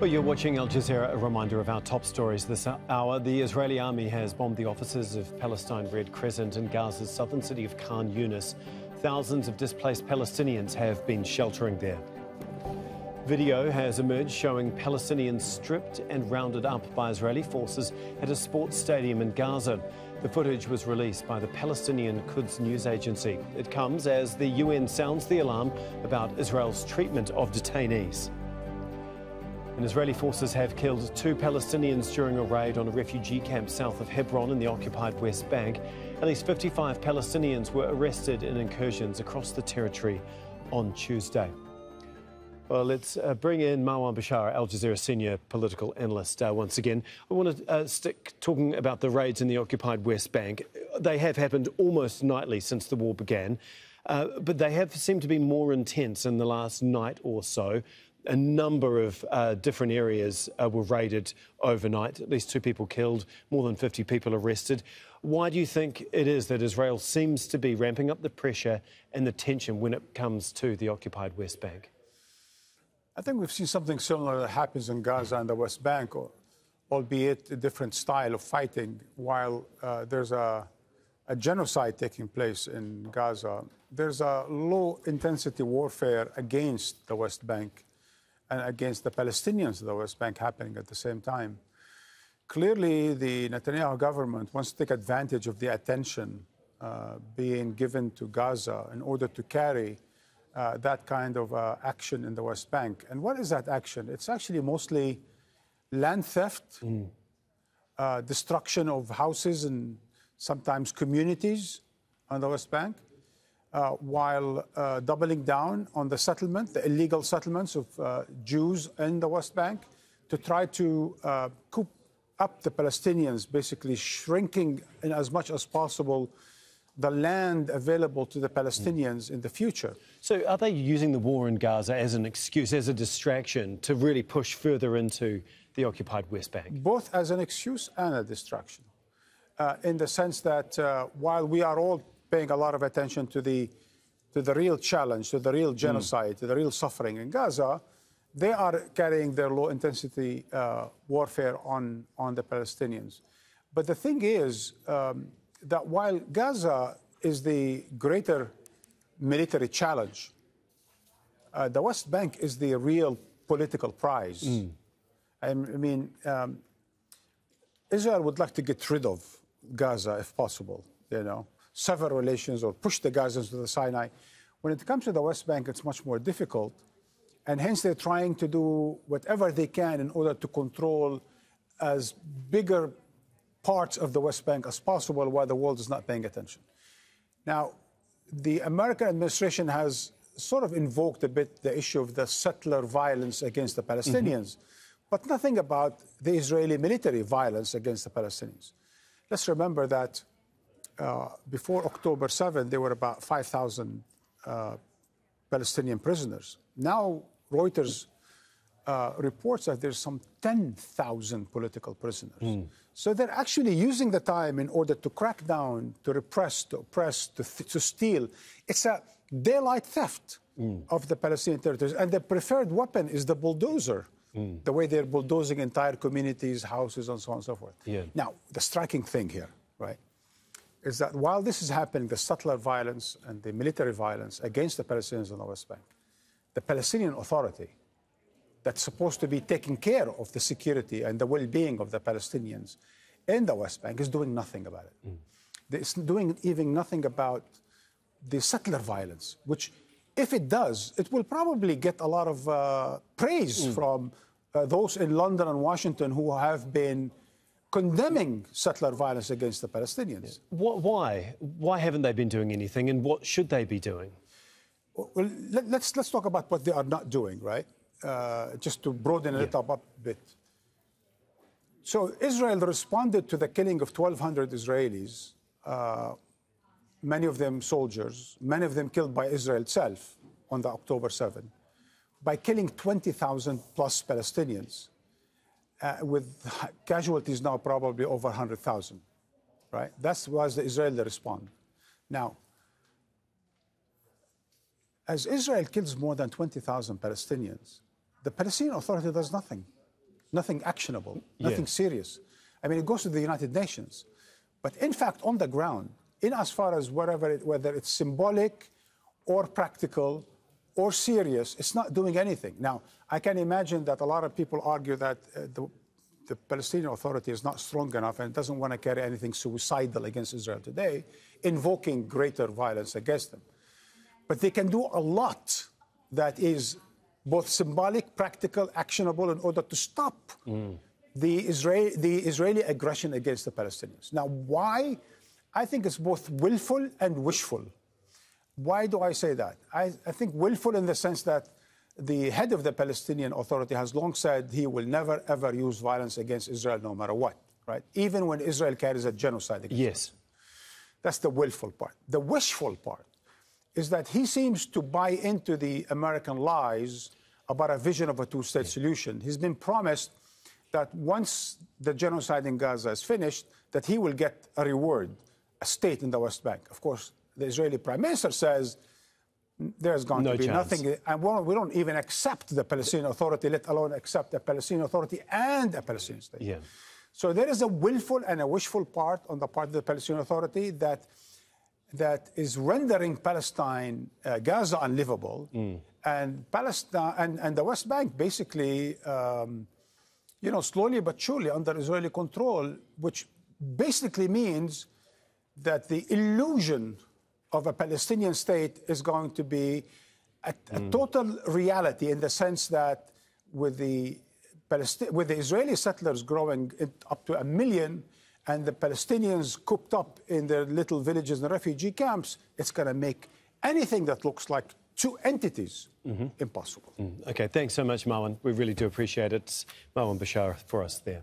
Well, you're watching Al Jazeera. A reminder of our top stories this hour. The Israeli army has bombed the offices of Palestine Red Crescent in Gaza's southern city of Khan Yunis. Thousands of displaced Palestinians have been sheltering there. Video has emerged showing Palestinians stripped and rounded up by Israeli forces at a sports stadium in Gaza. The footage was released by the Palestinian Quds news agency. It comes as the UN sounds the alarm about Israel's treatment of detainees. And Israeli forces have killed 2 Palestinians during a raid on a refugee camp south of Hebron in the occupied West Bank. At least 55 Palestinians were arrested in incursions across the territory on Tuesday. Well, let's bring in Marwan Bishara, Al Jazeera senior political analyst once again. I want to stick talking about the raids in the occupied West Bank. They have happened almost nightly since the war began, but they have seemed to be more intense in the last night or so. A number of different areas were raided overnight, at least 2 people killed, more than 50 people arrested. Why do you think it is that Israel seems to be ramping up the pressure and the tension when it comes to the occupied West Bank? I think we've seen something similar that happens in Gaza and the West Bank, albeit a different style of fighting. While there's a genocide taking place in Gaza, there's a low-intensity warfare against the West Bank and against the Palestinians of the West Bank happening at the same time. Clearly, the Netanyahu government wants to take advantage of the attention being given to Gaza in order to carry that kind of action in the West Bank. And what is that action? It's actually mostly land theft, destruction of houses and sometimes communities on the West Bank, while doubling down on the settlement, the illegal settlements of Jews in the West Bank, to try to coop up the Palestinians, basically shrinking in as much as possible the land available to the Palestinians in the future. So are they using the war in Gaza as an excuse, as a distraction to really push further into the occupied West Bank? Both as an excuse and a distraction, in the sense that while we are all paying a lot of attention to the real challenge, to the real genocide, to the real suffering in Gaza, they are carrying their low-intensity warfare on the Palestinians. But the thing is that while Gaza is the greater military challenge, the West Bank is the real political prize. I mean, Israel would like to get rid of Gaza if possible, sever relations or push the Gazans to the Sinai. When it comes to the West Bank, it's much more difficult. And hence they're trying to do whatever they can in order to control as bigger parts of the West Bank as possible while the world is not paying attention. Now, the American administration has sort of invoked a bit the issue of the settler violence against the Palestinians, but nothing about the Israeli military violence against the Palestinians. Let's remember that before October 7, there were about 5,000 Palestinian prisoners. Now, Reuters reports that there's some 10,000 political prisoners. So they're actually using the time in order to crack down, to repress, to oppress, to steal. It's a daylight theft of the Palestinian territories. And the preferred weapon is the bulldozer, the way they're bulldozing entire communities, houses, and so on and so forth. Now, the striking thing here, right, is that while this is happening, the settler violence and the military violence against the Palestinians on the West Bank, the Palestinian Authority, that's supposed to be taking care of the security and the well-being of the Palestinians in the West Bank, is doing nothing about it. It's doing even nothing about the settler violence, which, if it does, it will probably get a lot of praise from those in London and Washington who have been condemning settler violence against the Palestinians. Why? Why haven't they been doing anything, and what should they be doing? Well, let's talk about what they are not doing, right? Just to broaden it up a bit. So Israel responded to the killing of 1,200 Israelis, many of them soldiers, many of them killed by Israel itself on the October 7, by killing 20,000 plus Palestinians, with casualties now probably over 100,000, right? That was the Israeli response. Now, as Israel kills more than 20,000 Palestinians, the Palestinian Authority does nothing. nothing actionable, nothing serious. I mean, it goes to the United Nations. But in fact, on the ground, in as far as whether it's symbolic or practical or serious, it's not doing anything. Now, I can imagine that a lot of people argue that the Palestinian Authority is not strong enough and doesn't want to carry anything suicidal against Israel today, invoking greater violence against them. But they can do a lot that is both symbolic, practical, actionable in order to stop the Israeli aggression against the Palestinians. Now, why? I think it's both willful and wishful. Why do I say that? I think willful in the sense that the head of the Palestinian Authority has long said he will never, ever use violence against Israel no matter what, right? Even when Israel carries a genocide against Israel. That's the willful part. The wishful part is that he seems to buy into the American lies about a vision of a two-state solution. He's been promised that once the genocide in Gaza is finished, that he will get a reward, a state in the West Bank. Of course, the Israeli Prime Minister says there's going to be nothing, and we don't even accept the Palestinian Authority, let alone accept a Palestinian Authority and a Palestinian state. Yeah. So there is a willful and a wishful part on the part of the Palestinian Authority that is rendering Palestine, Gaza unlivable, and Palestine and the West Bank basically, slowly but surely under Israeli control, which basically means that the illusion of a Palestinian state is going to be a total reality, in the sense that with the Israeli settlers growing up to 1 million and the Palestinians cooped up in their little villages and refugee camps, it's going to make anything that looks like two entities impossible. Okay, thanks so much, Marwan. We really do appreciate it. Marwan Bishara for us there.